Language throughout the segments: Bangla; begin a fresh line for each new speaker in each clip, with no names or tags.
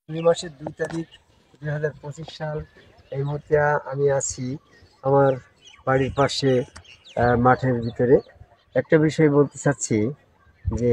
২ মাসের ২ তারিখ ২০২৫ সাল। এই মুহূর্তে আমি আছি আমার বাড়ির পাশে মাঠের ভিতরে। একটা বিষয় বলতে চাচ্ছি যে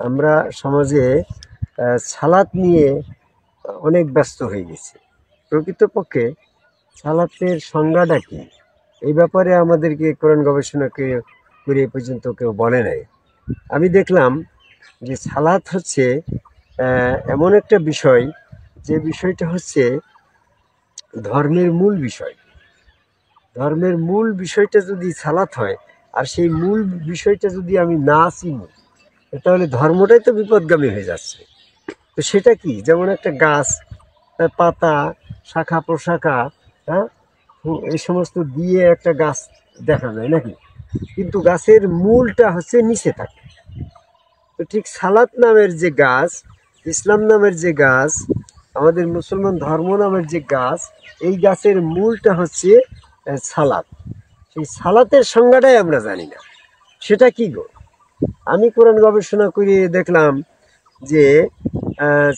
আমরা সমাজে সালাত নিয়ে অনেক ব্যস্ত হয়ে গেছি। প্রকৃতপক্ষে সালাতের সংজ্ঞাটা কি, এই ব্যাপারে আমাদেরকে কোরআন গবেষণা করে এ পর্যন্ত কেউ বলে নাই। আমি দেখলাম যে সালাত হচ্ছে এমন একটা বিষয়, যে বিষয়টা হচ্ছে ধর্মের মূল বিষয়। ধর্মের মূল বিষয়টা যদি সালাত হয়, আর সেই মূল বিষয়টা যদি আমি না চিনি, তাহলে ধর্মটাই তো বিপদগামী হয়ে যাচ্ছে। তো সেটা কি, যেমন একটা গাছ, তার পাতা, শাখা প্রশাখা, হ্যাঁ, এই সমস্ত দিয়ে একটা গাছ দেখা যায় নাকি, কিন্তু গাছের মূলটা হচ্ছে নিচে থাকে। তো ঠিক সালাত নামের যে গাছ, ইসলাম নামের যে গাছ, আমাদের মুসলমান ধর্ম নামের যে গাছ, এই গাছের মূলটা হচ্ছে সালাত। সেই সালাতের সংজ্ঞাটাই আমরা জানি না, সেটা কি গো? আমি কোরআন গবেষণা করে দেখলাম যে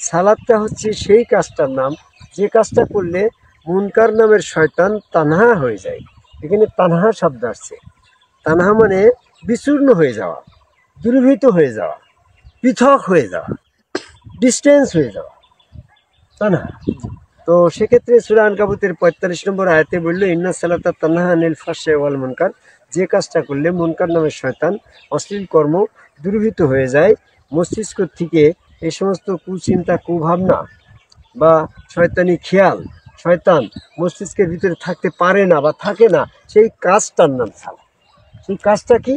সালাতটা হচ্ছে সেই কাজটার নাম, যে কাজটা করলে মুনকার নামের শয়তান তানহা হয়ে যায়। এখানে তানহা শব্দ আসছে। তানহা মানে বিচূর্ণ হয়ে যাওয়া, দূরীভূত হয়ে যাওয়া, পৃথক হয়ে যাওয়া, ডিস্টেন্স হয়ে যাওয়া, তানহা। তো সেক্ষেত্রে সূরা আনকাবুতের ৪৫ নম্বর আয়াতে বললো, ইন্না সালাতা তানহা আনিল ফাহশাই ওয়াল মুনকার, যে কাজটা করলে মুনকার নামের শয়তান, অশ্লীল কর্ম দূরীভূত হয়ে যায় মস্তিষ্ক থেকে। এই সমস্ত কুচিন্তা, কুভাবনা বা শয়তানি খেয়াল, শয়তান মস্তিষ্কের ভিতরে থাকতে পারে না বা থাকে না, সেই কাজটার নাম সালাত। সেই কাজটা কি?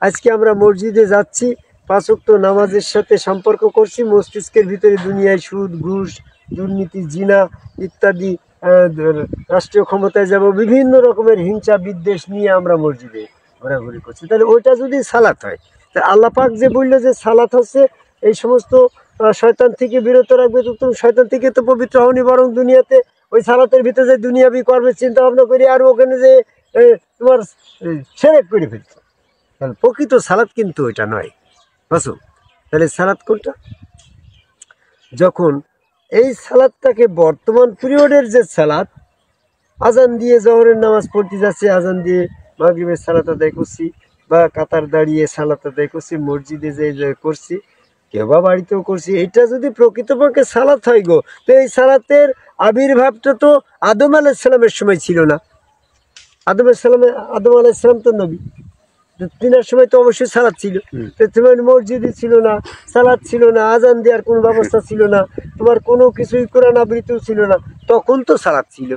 আজকে আমরা মসজিদে যাচ্ছি, ৫ ওয়াক্ত নামাজের সাথে সম্পর্ক করছি, মস্তিষ্কের ভিতরে দুনিয়ায় সুদ, ঘুষ, দুর্নীতি, জিনা ইত্যাদি, রাষ্ট্রীয় ক্ষমতায় যাব, বিভিন্ন রকমের হিংসা বিদ্বেষ নিয়ে আমরা মসজিদে ঘোরাঘুরি করছি। তাহলে ওইটা যদি সালাত হয়, তা আল্লাহ পাক যে বললো যে সালাত হচ্ছে এই সমস্ত শয়তান থেকে বিরত রাখবে, তো তুমি শয়তান থেকে তো পবিত্র হওনি, বরং দুনিয়াতে ওই সালাতের ভিতরে যে দুনিয়াবি কর্মের চিন্তা ভাবনা করি, আর ওখানে যে তোমার সেরেক করে ফেলছো। তাহলে প্রকৃত সালাত কিন্তু ওইটা নয় বাসু। তাহলে সালাত কোনটা? যখন এই সালাদটাকে বর্তমান পিরিয়ডের যে সালাত, আজান দিয়ে জহরের নামাজ পড়তে যাচ্ছে, আজান দিয়ে মাগরিবের সালাত আদায় করছি, বা কাতার দাঁড়িয়ে সালাত আদায় করছি, মসজিদে যে করছি, কেউ বা বাড়িতেও করছি, এটা যদি প্রকৃতপক্ষে সালাত হয় গো, তো এই সালাতের আবির্ভাবটা তো আদম আলাইসালামের সময় ছিল না। আদম আলাইসালাম তো নবী, তিনার সময় তো অবশ্যই সালাদ ছিল। তোমার মসজিদে ছিল না, সালাদ ছিল না, আজান দেওয়ার কোনো ব্যবস্থা ছিল না, তোমার কোনো কিছুই কোরআন আবৃত্তিও ছিল না, তখন তো সালাদ ছিল।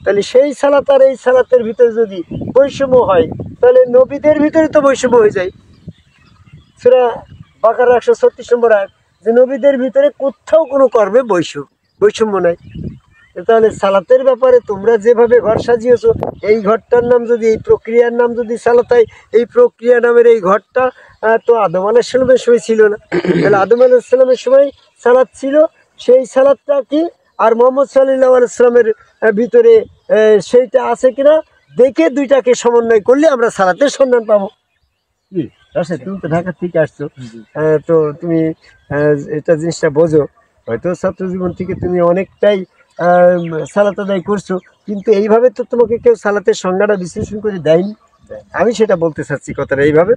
তাহলে সেই সালাত আর এই সালাতের ভিতরে যদি বৈষম্য হয়, তাহলে নবীদের ভিতরে তো বৈষম্য হয়ে যায়। সূরা বাকারা ১৩৬ নম্বর আয়াত, যে নবীদের ভিতরে কোথাও কোনো কর্মে বৈষম্য নাই। তাহলে সালাতের ব্যাপারে তোমরা যেভাবে ঘর সাজিয়েছো, এই ঘরটার নাম যদি, এই প্রক্রিয়ার নাম যদি সালাত হয়, এই প্রক্রিয়া নামের এই ঘরটা তো আদম আলাইসালামের সময় ছিল না। তাহলে আদম আলাইসালামের সময় সালাত ছিল, সেই সালাতটা কি আর মোহাম্মদ সাল্লাল্লাহু আলাইহি সাল্লামের ভিতরে সেইটা আছে কিনা দেখে দুইটাকে সমন্বয় করলে আমরা সালাতের সন্ধান পাবো। কি রাশেদ, তুমি তো ঢাকা থেকে আসছো, তো তুমি এটা জিনিসটা বোঝো। হয়তো ছাত্র জীবন থেকে তুমি অনেকটাই সালাত আদায় করছো, কিন্তু এইভাবে তো তোমাকে কেউ সালাতের সংজ্ঞাটা বিশ্লেষণ করে দেয়নি। আমি সেটা বলতে চাচ্ছি কথাটা এইভাবে।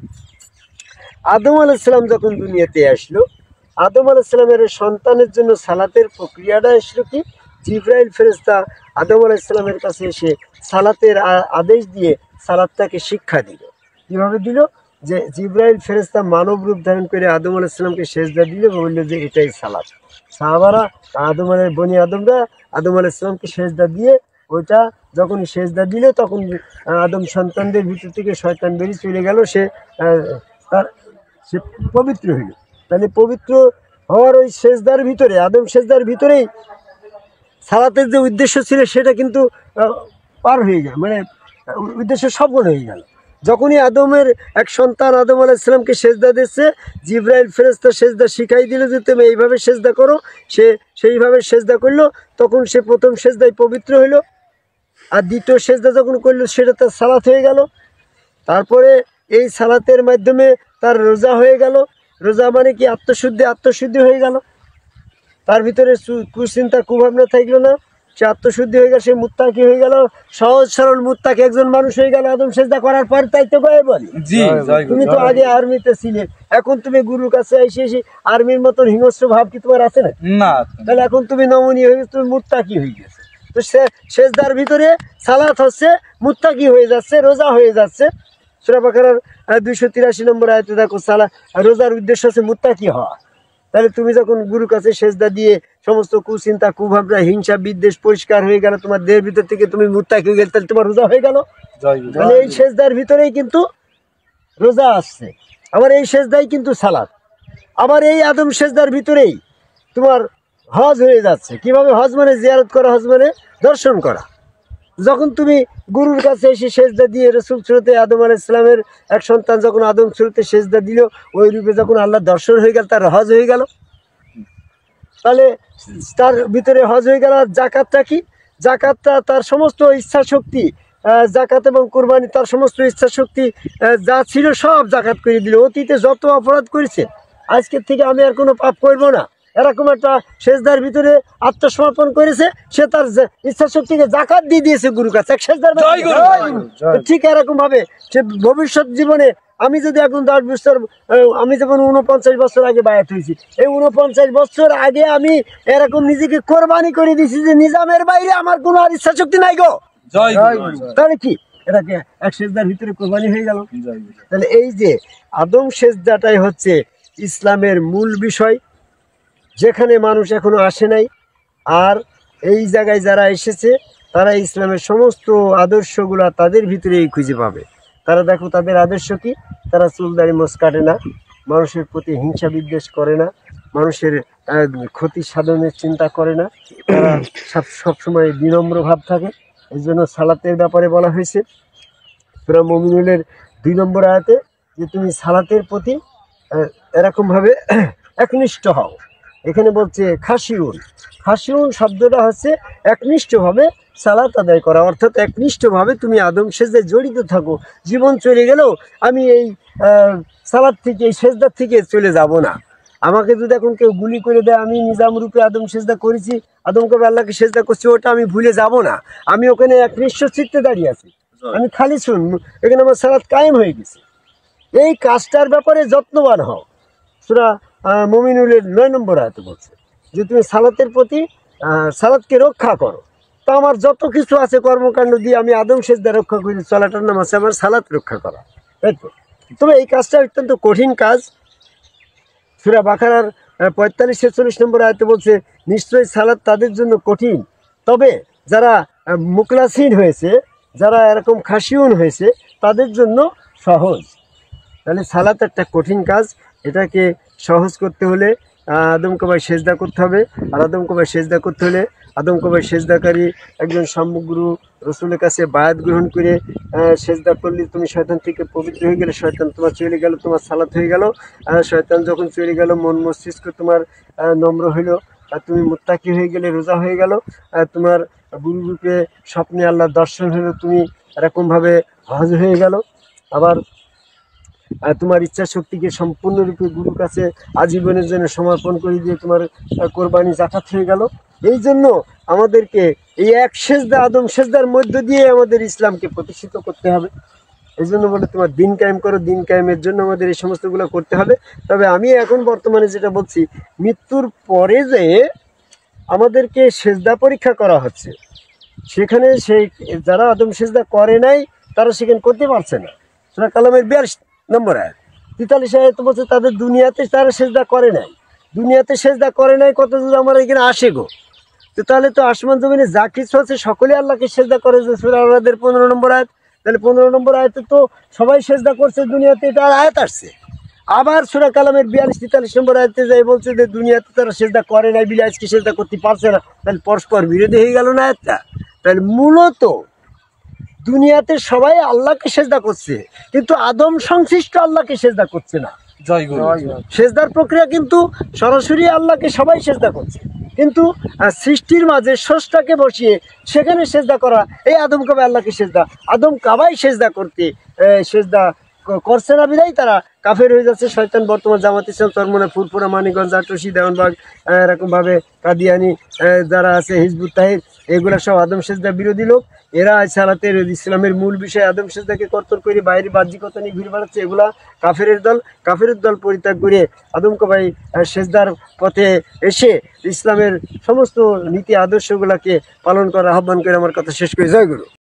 আদম আলাইসালাম যখন দুনিয়াতে আসলো, আদম আলাইসালামের সন্তানের জন্য সালাতের প্রক্রিয়াটা আসলো কি, জিব্রাইল ফেরেশতা আদম আলাইসালামের কাছে এসে সালাতের আদেশ দিয়ে সালাতটাকে শিক্ষা দিল। কীভাবে দিল? যে জিব্রাইল ফেরেশতা মানব রূপ ধারণ করে আদম আলাইসালামকে সেজদা দিল, বললো যে এটাই সালাত। সাহাবারা, বনি আদমরা আদম আলাইসালামকে সেজদা দিয়ে, ওইটা যখনই সেজদা দিল, তখন আদম সন্তানদের ভিতর থেকে শয়তান বেরিয়ে চলে গেল, সে পবিত্র হইল। তাহলে পবিত্র হওয়ার ওই সেজদার ভিতরে, আদম সেজদার ভিতরেই সালাতের যে উদ্দেশ্য ছিল সেটা কিন্তু পার হয়ে গেল, মানে উদ্দেশ্য সফল হয়ে গেল। যখনই আদমের এক সন্তান আদম আলাইসালামকে সেজদা দিচ্ছে, জিব্রাইল ফেরেশতা সেজদা শিখাই দিল যে তুমি এইভাবে সেজদা করো, সে সেইভাবে সেজদা করলো, তখন সে প্রথম সেজদায় পবিত্র হইল, আর দ্বিতীয় সেজদা যখন করলো সেটা তার সালাত হয়ে গেল। তারপরে এই সালাতের মাধ্যমে তার রোজা হয়ে গেল। রোজা মানে কি? আত্মশুদ্ধি হয়ে গেল। তার ভিতরে কুচিন্তা কুভাবনা থাকলো না, সে আত্মশুদ্ধি হয়ে গেল, সে মুত্তাকি হয়ে গেল, সহজ সরল মুত্তাকি একজন মানুষ হয়ে গেল আদম সেজদা করার পর। তাই তো গায়ে বলি তুমি তো আগে আর্মিতে ছিলে, এখন তুমি গুরুর কাছে এসে আর্মির মতন হিংস্র ভাব কি তোমার আছে না? তাহলে এখন তুমি নমনীয় হয়ে গেছো, তুমি মুত্তাকি হয়ে গেছো। তো সেজদার ভিতরে সালাত হচ্ছে, মুত্তাকি হয়ে যাচ্ছে, রোজা হয়ে যাচ্ছে। সূরা বাকারার 283 নম্বর আয়াতে দেখো, রোজার উদ্দেশ্য হচ্ছে মুত্তাকি হওয়া। তাহলে তুমি যখন গুরুর কাছে সেজদা দিয়ে সমস্ত কুচিন্তা কুভাবনা হিংসা বিদ্বেষ পরিষ্কার হয়ে গেল, তোমার দেহের ভিতর থেকে তুমি মুত্তাকি হয়ে গেলে, তাহলে তোমার রোজা হয়ে গেল। তাহলে এই সেজদার ভিতরেই কিন্তু রোজা আসছে, আবার এই সেজদাই কিন্তু সালাত, আবার এই আদম সেজদার ভিতরেই তোমার হজ হয়ে যাচ্ছে। কিভাবে হজ? মানে জিয়ারত করা, হজ মানে দর্শন করা। যখন তুমি গুরুর কাছে এসে সেজদা দিয়ে রসুল সুরতে আদম আলাইহিস সালামের এক সন্তান যখন আদম সুরতে সেজদা দিল, ওই রূপে যখন আল্লাহ দর্শন হয়ে গেল, তার হজ হয়ে গেল। তাহলে তার ভিতরে হজ হয়ে গেল। আর জাকাতটা কি? জাকাতটা তার সমস্ত ইচ্ছা শক্তি, জাকাত এবং কুরবানি তার সমস্ত ইচ্ছা শক্তি যা ছিল সব জাকাত করে দিল। অতীতে যত অপরাধ করেছে, আজকের থেকে আমি আর কোনো পাপ করবো না, এরকম একটা সেজদার ভিতরে আত্মসমর্পণ করেছে। সে তার ইচ্ছা শক্তিকে জাকাত দিয়ে দিয়েছে গুরুর কাছে এক সেজদার। ঠিক এরকম ভাবে সে ভবিষ্যৎ জীবনে, আমি যদি এখন 10 বছর, আমি যখন 49 বছর আগে বায়াত হয়েছি, এই 49 বছর আগে আমি এরকম নিজেকে কোরবানি করে দিয়েছি যে নিজামের বাইরে আমার কোনো আর ইচ্ছা শক্তি নাই গো। তাহলে কি এটাকে এক সেজদার ভিতরে কোরবানি হয়ে গেল? তাহলে এই যে আদম সেজদাটাই হচ্ছে ইসলামের মূল বিষয়, যেখানে মানুষ এখনো আসে নাই। আর এই জায়গায় যারা এসেছে, তারা ইসলামের সমস্ত আদর্শগুলা তাদের ভিতরেই খুঁজে পাবে। তারা দেখো তাদের আদর্শ কি? তারা চুলদারি মোছ কাটে না, মানুষের প্রতি হিংসা বিদ্বেষ করে না, মানুষের ক্ষতি সাধনের চিন্তা করে না, তারা সবসময় বিনম্র ভাব থাকে। এই জন্য সালাতের ব্যাপারে বলা হয়েছে সূরা মুমিনুনের 2 নম্বর আয়াতে যে তুমি সালাতের প্রতি এরকমভাবে একনিষ্ঠ হও। এখানে বলছে খাশিউন, খাশিউন শব্দটা হচ্ছে একনিষ্ঠভাবে সালাত আদায় করা, অর্থাৎ একনিষ্ঠভাবে তুমি আদম সেজদায় জড়িত থাকো। জীবন চলে গেলেও আমি এই সালাত থেকে, এই সেজদার থেকে চলে যাব না। আমাকে যদি এখন কেউ গুলি করে দেয়, আমি নিজাম রূপে আদম সেজদা করেছি, আদম কবে আল্লাহকে সেজদা করছি, ওটা আমি ভুলে যাব না। আমি ওখানে একনিষ্ঠ চিত্তে দাঁড়িয়ে আছি, আমি খালি শুন, এখানে আমার সালাত কায়েম হয়ে গেছে। এই কাজটার ব্যাপারে যত্নবান হও। সূরা মুমিনুনের 9 নম্বর আয়াতে বলছে যে তুমি সালাতের প্রতি সালাতকে রক্ষা করো। তো আমার যত কিছু আছে কর্মকাণ্ড দিয়ে আমি আদম সেজদা রক্ষা করি, চলাটার নাম আছে আমার সালাত রক্ষা করা, তাই তো? তবে এই কাজটা অত্যন্ত কঠিন কাজ। সূরা বাকারার 45-46 নম্বর আয়াতে বলছে নিশ্চয়ই সালাত তাদের জন্য কঠিন, তবে যারা মুখলাসিন হয়েছে, যারা এরকম খাশিউন হয়েছে, তাদের জন্য সহজ। তাহলে সালাত একটা কঠিন কাজ, এটাকে সহজ করতে হলে আদম কবায় সেজদা করতে হবে। আর আদম কবায় সেজদা করতে হলে আদম কবায় সেজদাকারী একজন সম্যগুরু রসুলের কাছে বায়াত গ্রহণ করে সেজদা করলে তুমি শয়তান থেকে পবিত্র হয়ে গেলে, শয়তান তোমার চলে গেল, তোমার সালাত হয়ে গেল। শয়তান যখন চলে গেল, মন মস্তিষ্ক তোমার নম্র হইল, আর তুমি মুত্তাকি হয়ে গেলে, রোজা হয়ে গেল, তোমার গুরুরূপে স্বপ্নে আল্লাহ দর্শন হলো, তুমি এরকমভাবে হজ হয়ে গেল। আবার তোমার ইচ্ছা শক্তিকে সম্পূর্ণরূপে গুরুর কাছে আজীবনের জন্য সমর্পণ করে দিয়ে তোমার কোরবানি জাকাত হয়ে গেল। এই জন্য আমাদেরকে এই এক সেজদা, আদম সেজদার মধ্য দিয়ে আমাদের ইসলামকে প্রতিষ্ঠিত করতে হবে। এই জন্য বলে তোমার দিন কায়েম করো, দিন কায়েমের জন্য আমাদের এই সমস্তগুলো করতে হবে। তবে আমি এখন বর্তমানে যেটা বলছি, মৃত্যুর পরে যে আমাদেরকে সেজদা পরীক্ষা করা হচ্ছে, সেখানে সেই যারা আদম সেজদা করে নাই, তারা সেখানে করতে পারছে না। সূরা কালামের 42 নম্বর আয়াত, 43 আয়াত বলছে তাদের দুনিয়াতে তারা সেজদা করে নাই, দুনিয়াতে সেজদা করে নাই কত যদি আমার এখানে আসে গো। তো তাহলে তো আসমান জমিনে যা কিছু আছে সকলে আল্লাহকে সেজদা করে, যে সূরা আরাদের 15 নম্বর আয়াত। তাহলে 15 নম্বর আয়াতে তো সবাই সেজদা করছে দুনিয়াতে, এটা আয়াত আসছে। আবার সূরা কালামের 42-43 নম্বর আয়াতে যাই বলছে যে দুনিয়াতে তারা সেজদা করে নাই বিলে আজকে সেজদা করতে পারছে না। তাহলে পরস্পর বিরোধী হয়ে গেল না আয়াতটা? তাহলে মূলত দুনিয়াতে সবাই আল্লাহকে সেজদা করছে, কিন্তু আদম সংশ্লিষ্ট আল্লাহকে সেজদা করছে না। সেজদার প্রক্রিয়া কিন্তু সরাসরি আল্লাহকে সবাই সেজদা করছে, কিন্তু সৃষ্টির মাঝে স্রষ্টাকে বসিয়ে সেখানে সেজদা করা, এই আদম কাবায় আল্লাহকে সেজদা, আদম কাবাই সেজদা করতে সেজদা করছে না বিধাই তারা কাফের হয়ে যাচ্ছে। শয়তান বর্তমান জামাত ইসলাম, চরমোনা, ফুরফুরা, মানিকগঞ্জ, আটরশি, দেওয়ানবাগ, এরকমভাবে কাদিয়ানি যারা আছে, হিজবুত তাহির, এগুলা সব আদম সেজদা বিরোধী লোক। এরা সালাতে ইসলামের মূল বিষয় আদম সেজদাকে কর্তন করে বাইরে বাহ্যিকতা নিয়ে ঘুরে বেড়াচ্ছে। এগুলা কাফেরের দল পরিত্যাগ করে আদমকে ভাই সেজদার পথে এসে ইসলামের সমস্ত নীতি আদর্শগুলাকে পালন করার আহ্বান করে আমার কথা শেষ করে। জয় গুরু।